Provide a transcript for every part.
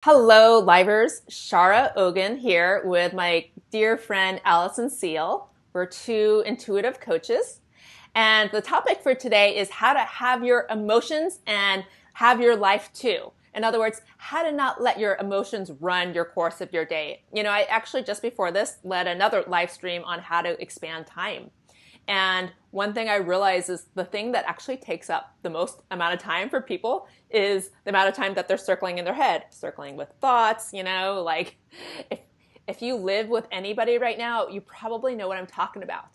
Hello, Livers. Shara Ogin here with my dear friend Allyson Seal. We're two intuitive coaches. And the topic for today is how to have your emotions and have your life too. In other words, how to not let your emotions run your course of your day. I actually just before this led another live stream on how to expand time. And one thing I realize is the thing that actually takes up the most amount of time for people is the amount of time that they're circling in their head, circling with thoughts, like if you live with anybody right now, you probably know what I'm talking about.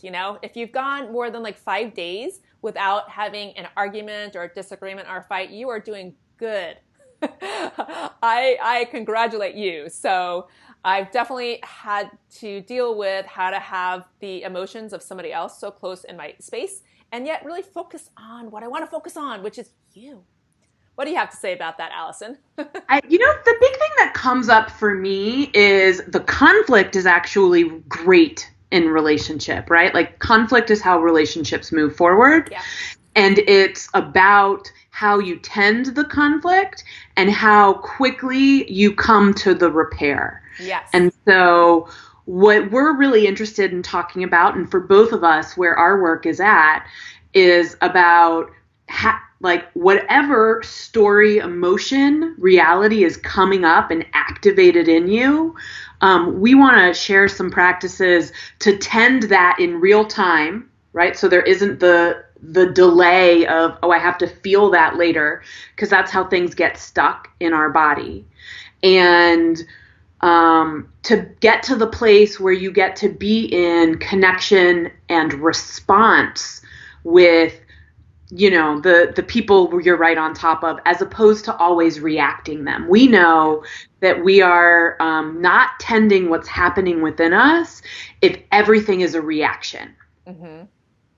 If you've gone more than like 5 days without having an argument or a disagreement or a fight, you are doing good. I congratulate you. So I've definitely had to deal with how to have the emotions of somebody else so close in my space and yet really focus on what I want to focus on, which is you. What do you have to say about that, Allyson? The big thing that comes up for me is the conflict is actually great in relationship, right? Like conflict is how relationships move forward. Yeah. And it's about how you tend the conflict and how quickly you come to the repair. Yes. And so what we're really interested in talking about, and for both of us where our work is at, is about whatever story, emotion, reality is coming up and activated in you. We want to share some practices to tend that in real time, right? So there isn't the delay of, I have to feel that later, because that's how things get stuck in our body. And to get to the place where you get to be in connection and response with, the people you're right on top of, as opposed to always reacting them. We know that we are not tending what's happening within us if everything is a reaction. Mm-hmm.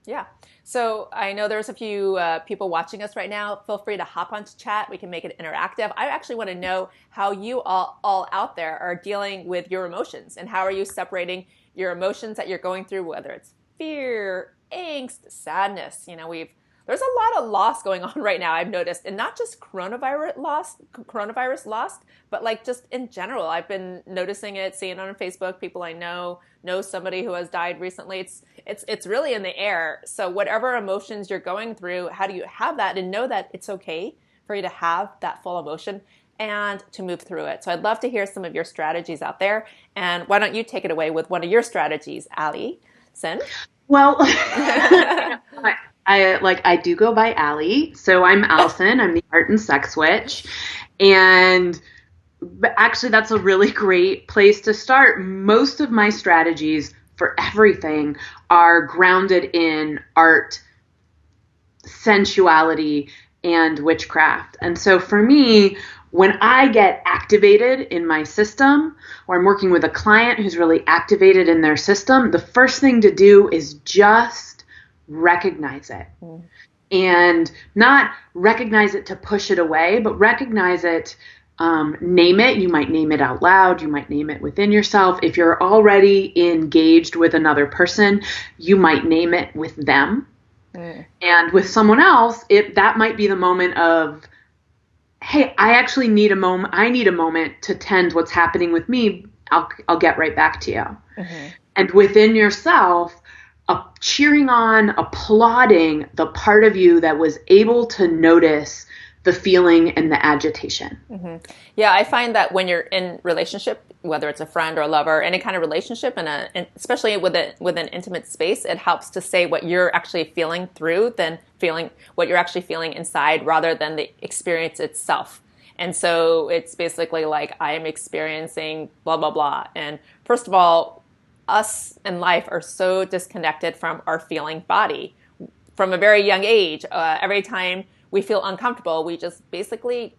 Yeah. So I know there's a few people watching us right now. Feel free to hop onto chat. We can make it interactive. I actually want to know how you all out there are dealing with your emotions, and how are you separating your emotions that you're going through, whether it's fear, angst, sadness. There's a lot of loss going on right now, I've noticed, and not just coronavirus loss, but like just in general. I've been noticing it, seeing it on Facebook. People I know somebody who has died recently. It's really in the air. So whatever emotions you're going through, how do you have that and know that it's okay for you to have that full emotion and to move through it? So I'd love to hear some of your strategies out there. And why don't you take it away with one of your strategies, Allyson? Well, I do go by Allie, so I'm Allyson. I'm the art and sex witch, and actually that's a really great place to start. Most of my strategies for everything are grounded in art, sensuality, and witchcraft. And so for me, when I get activated in my system, or I'm working with a client who's really activated in their system, the first thing to do is just recognize it. And not recognize it to push it away, but recognize it, name it. You might name it out loud. You might name it within yourself. If you're already engaged with another person, you might name it with them. And with someone else, that might be the moment of, hey, I actually need a moment. I need a moment to tend what's happening with me. I'll get right back to you. Mm-hmm. And within yourself, cheering on, applauding the part of you that was able to notice the feeling and the agitation. Mm-hmm. Yeah, I find that when you're in relationship, whether it's a friend or a lover, any kind of relationship, and especially with an intimate space, it helps to say what you're actually feeling through than feeling what you're actually feeling inside, rather than the experience itself. And so it's basically like, I am experiencing blah, blah, blah. And first of all, us in life are so disconnected from our feeling body. From a very young age, every time we feel uncomfortable, we just basically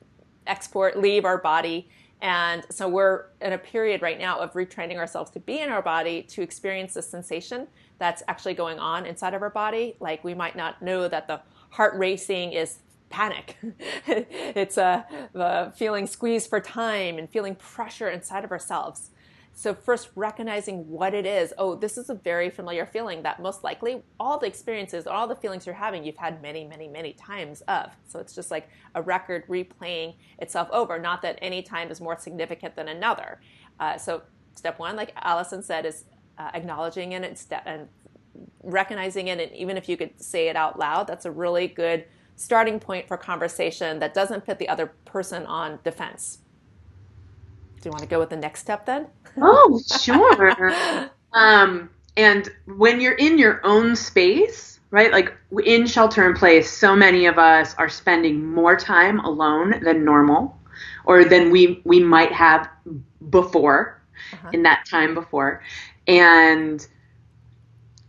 leave our body. And so we're in a period right now of retraining ourselves to be in our body, to experience the sensation that's actually going on inside of our body. Like, we might not know that the heart racing is panic. It's the feeling squeezed for time and feeling pressure inside of ourselves. So first recognizing what it is. Oh, this is a very familiar feeling that most likely all the experiences, all the feelings you're having, you've had many, many, many times of. So it's just like a record replaying itself over. Not that any time is more significant than another. So step one, like Allyson said, is acknowledging it and recognizing it. And even if you could say it out loud, that's a really good starting point for conversation that doesn't put the other person on defense. Do you want to go with the next step then? Oh, sure. And when you're in your own space, right? Like in shelter in place, so many of us are spending more time alone than normal, or than we might have before, in that time before. And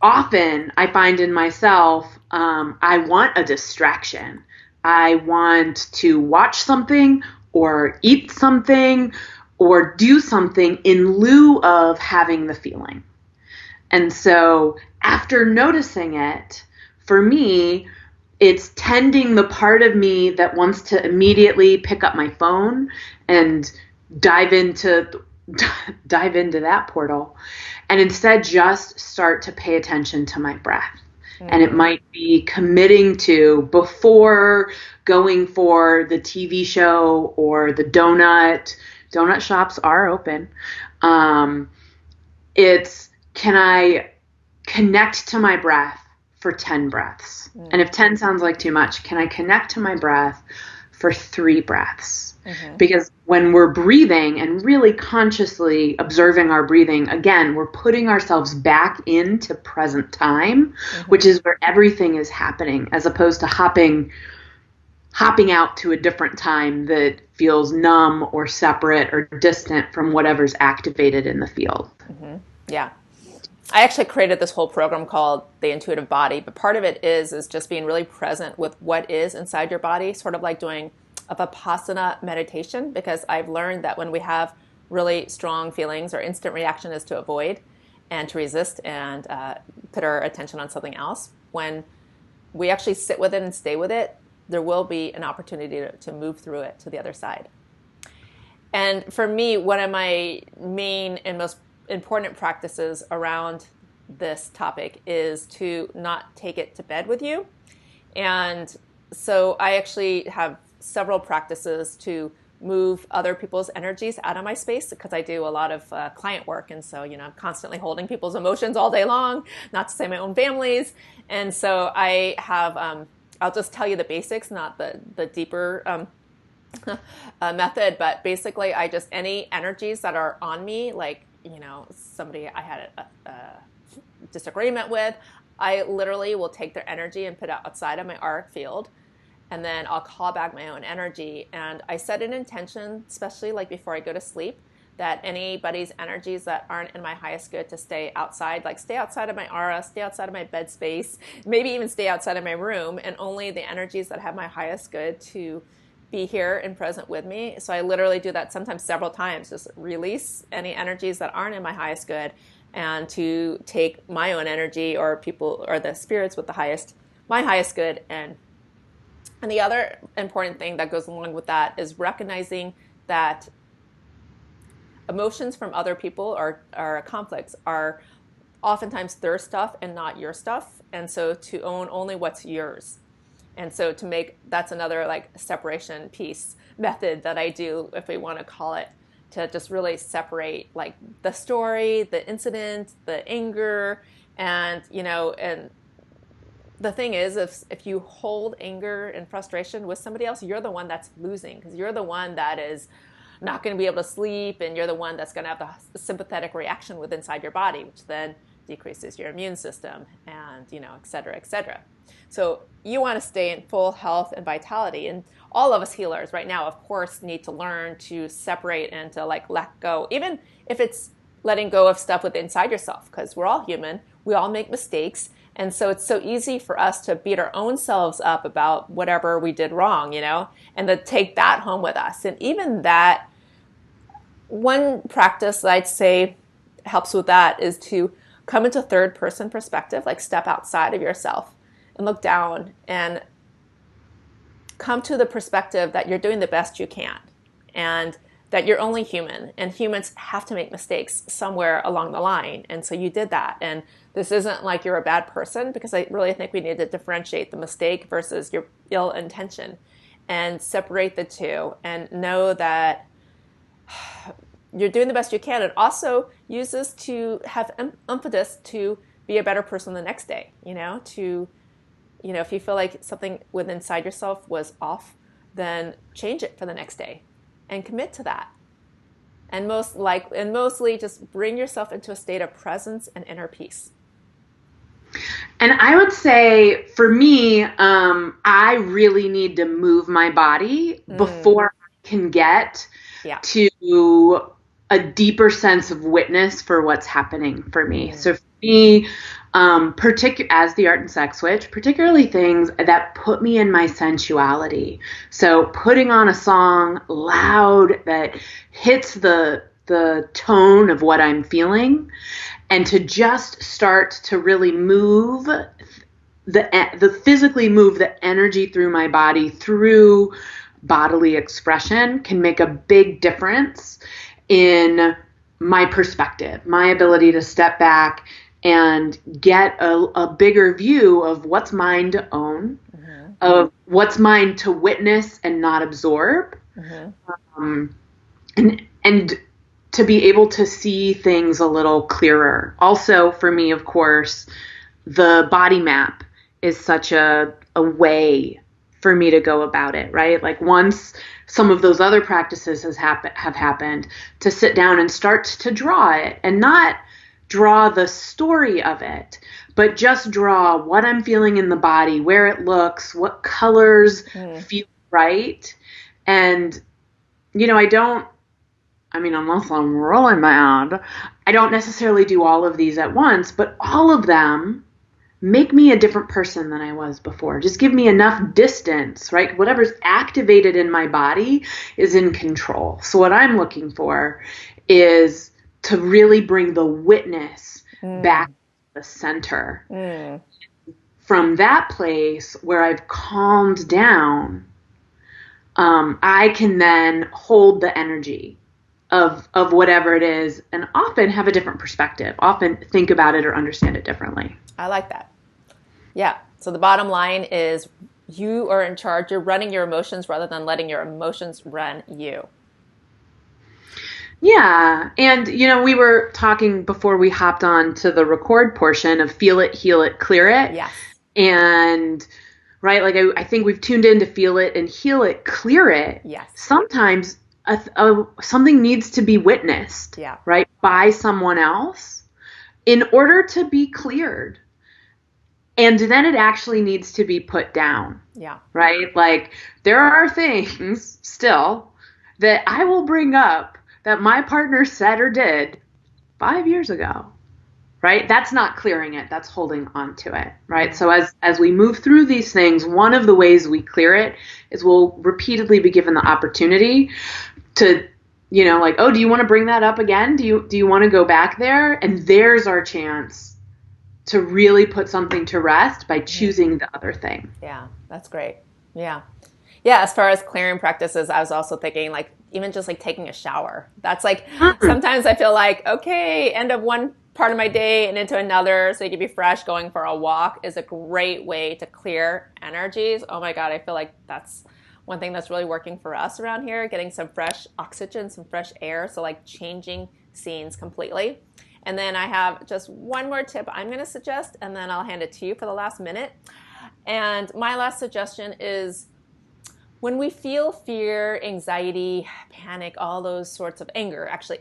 often I find in myself, I want a distraction. I want to watch something or eat something or do something in lieu of having the feeling. And so after noticing it, for me, it's tending the part of me that wants to immediately pick up my phone and dive into that portal, and instead just start to pay attention to my breath. And it might be committing to, before going for the TV show or the donut shops are open. It's, can I connect to my breath for 10 breaths? And if 10 sounds like too much, can I connect to my breath for 3 breaths? Because when we're breathing and really consciously observing our breathing, again, we're putting ourselves back into present time, which is where everything is happening, as opposed to hopping out to a different time that feels numb or separate or distant from whatever's activated in the field. Yeah. I actually created this whole program called The Intuitive Body, but part of it is just being really present with what is inside your body, sort of like doing a Vipassana meditation, because I've learned that when we have really strong feelings, our instant reaction is to avoid and to resist and put our attention on something else. When we actually sit with it and stay with it, there will be an opportunity to move through it to the other side. And for me, one of my main and most important practices around this topic is to not take it to bed with you. And so I actually have several practices to move other people's energies out of my space, because I do a lot of client work. And so, I'm constantly holding people's emotions all day long, not to say my own family's. And so I have, I'll just tell you the basics, not the deeper method, but basically I just, any energies that are on me, like, somebody I had a disagreement with, I literally will take their energy and put it outside of my auric field. And then I'll call back my own energy. And I set an intention, especially like before I go to sleep, that anybody's energies that aren't in my highest good to stay outside, like stay outside of my aura, stay outside of my bed space, maybe even stay outside of my room, and only the energies that have my highest good to be here and present with me. So I literally do that sometimes several times, just release any energies that aren't in my highest good, and to take my own energy or people or the spirits with my highest good. And the other important thing that goes along with that is recognizing that emotions from other people or conflicts are oftentimes their stuff and not your stuff. And so to own only what's yours. And so that's another like separation piece method that I do, if we want to call it, to just really separate like the story, the incident, the anger, and, and the thing is, if you hold anger and frustration with somebody else, you're the one that's losing, because you're the one that is not going to be able to sleep, and you're the one that's going to have the sympathetic reaction with inside your body, which then decreases your immune system, and et cetera, et cetera. So you want to stay in full health and vitality. And all of us healers right now, of course, need to learn to separate and to like let go, even if it's letting go of stuff within inside yourself, because we're all human. We all make mistakes. And so it's so easy for us to beat our own selves up about whatever we did wrong, and to take that home with us. And even that, one practice I'd say helps with that is to come into third person perspective, like step outside of yourself and look down and come to the perspective that you're doing the best you can. And that you're only human and humans have to make mistakes somewhere along the line. And so you did that. And this isn't like you're a bad person, because I really think we need to differentiate the mistake versus your ill intention and separate the two and know that you're doing the best you can, and also use this to have impetus to be a better person the next day, if you feel like something within inside yourself was off, then change it for the next day and commit to that. And mostly just bring yourself into a state of presence and inner peace. And I would say for me, I really need to move my body before I can get to a deeper sense of witness for what's happening for me. So for me, as the art and sex witch, particularly things that put me in my sensuality. So putting on a song loud that hits the tone of what I'm feeling, and to just start to really move physically move the energy through my body through bodily expression can make a big difference in my perspective, my ability to step back and get a bigger view of what's mine to own, of what's mine to witness and not absorb, and to be able to see things a little clearer. Also, for me, of course, the body map is such a way for me to go about it, right? Like once some of those other practices have happened, to sit down and start to draw it, and not draw the story of it, but just draw what I'm feeling in the body, where it looks, what colors feel right. And, unless I'm really mad, I don't necessarily do all of these at once, but all of them make me a different person than I was before. Just give me enough distance, right? Whatever's activated in my body is in control. So what I'm looking for is to really bring the witness back to the center. From that place where I've calmed down, I can then hold the energy of whatever it is, and often have a different perspective, often think about it or understand it differently. I like that. Yeah. So the bottom line is you are in charge. You're running your emotions rather than letting your emotions run you. Yeah. And, we were talking before we hopped on to the record portion of feel it, heal it, clear it. Yes. And, right, like I think we've tuned in to feel it and heal it, clear it. Yes. Sometimes something needs to be witnessed, right, by someone else in order to be cleared. And then it actually needs to be put down. Yeah. Right? Like there are things still that I will bring up that my partner said or did 5 years ago. Right? That's not clearing it. That's holding on to it. Right? So as we move through these things, one of the ways we clear it is we'll repeatedly be given the opportunity to, oh, do you want to bring that up again? Do you want to go back there? And there's our chance to really put something to rest by choosing the other thing. Yeah, that's great. Yeah. Yeah, as far as clearing practices, I was also thinking like even just like taking a shower. That's like sometimes I feel like, okay, end of one part of my day and into another so you can be fresh. Going for a walk is a great way to clear energies. Oh my God, I feel like that's one thing that's really working for us around here, getting some fresh oxygen, some fresh air. So like changing scenes completely. And then I have just one more tip I'm going to suggest, and then I'll hand it to you for the last minute. And my last suggestion is when we feel fear, anxiety, panic, all those sorts of anger, actually,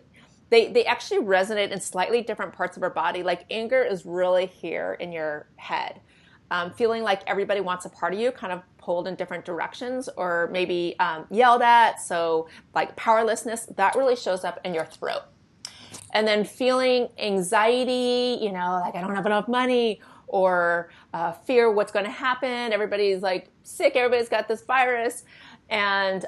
they actually resonate in slightly different parts of our body. Like anger is really here in your head. Feeling like everybody wants a part of you, kind of pulled in different directions, or maybe yelled at. So like powerlessness, that really shows up in your throat. And then feeling anxiety, like I don't have enough money, or fear what's going to happen. Everybody's like sick. Everybody's got this virus. And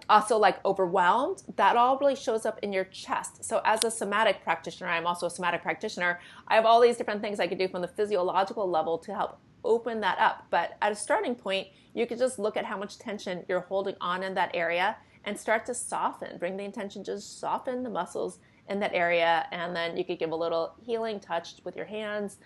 also like overwhelmed. That all really shows up in your chest. So as a somatic practitioner, I'm also a somatic practitioner. I have all these different things I could do from the physiological level to help open that up. But at a starting point, you could just look at how much tension you're holding on in that area and start to soften. Bring the intention, just soften the muscles in that area, and then you could give a little healing touch with your hands.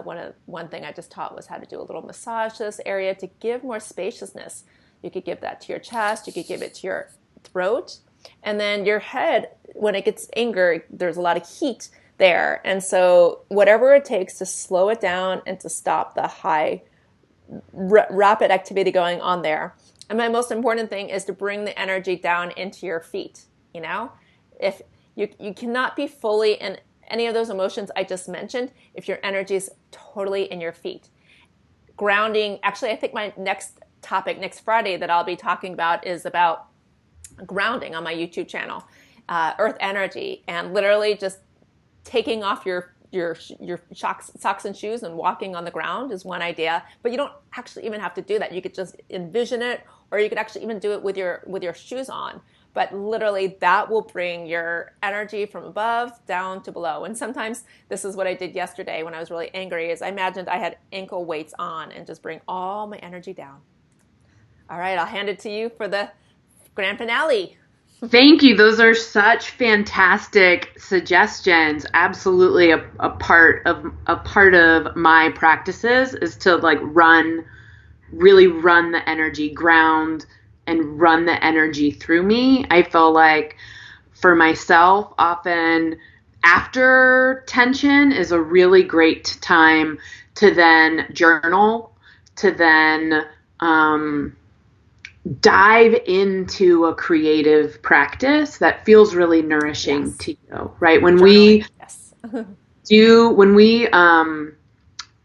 One thing I just taught was how to do a little massage to this area to give more spaciousness. You could give that to your chest, you could give it to your throat, and then your head, when it gets anger, there's a lot of heat there. And so whatever it takes to slow it down and to stop the high, rapid activity going on there. And my most important thing is to bring the energy down into your feet. You know, if you cannot be fully in any of those emotions I just mentioned if your energy is totally in your feet. Grounding, actually, I think my next topic next Friday that I'll be talking about is about grounding on my YouTube channel, earth energy, and literally just taking off your socks and shoes and walking on the ground is one idea. But you don't actually even have to do that. You could just envision it, or you could actually even do it with your shoes on. But literally that will bring your energy from above down to below. And sometimes this is what I did yesterday when I was really angry, is I imagined I had ankle weights on and just bring all my energy down. All right, I'll hand it to you for the grand finale. Thank you. Those are such fantastic suggestions. Absolutely a part of my practices is to like really run the energy, ground and run the energy through me. I feel like for myself, often after tension is a really great time to then journal, to then dive into a creative practice that feels really nourishing Yes. to you, right? When Journaling. Yes. when we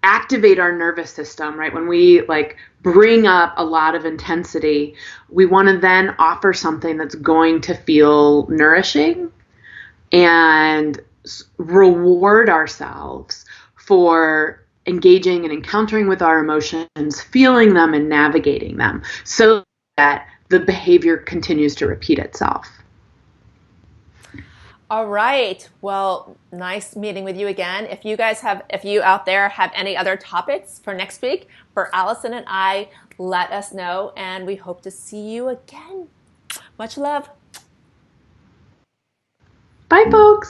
activate our nervous system, right? When we like bring up a lot of intensity, we want to then offer something that's going to feel nourishing and reward ourselves for engaging and encountering with our emotions, feeling them and navigating them, so that the behavior continues to repeat itself. All right. Well, nice meeting with you again. If you out there have any other topics for next week for Allyson and I, let us know, and we hope to see you again. Much love. Bye, folks.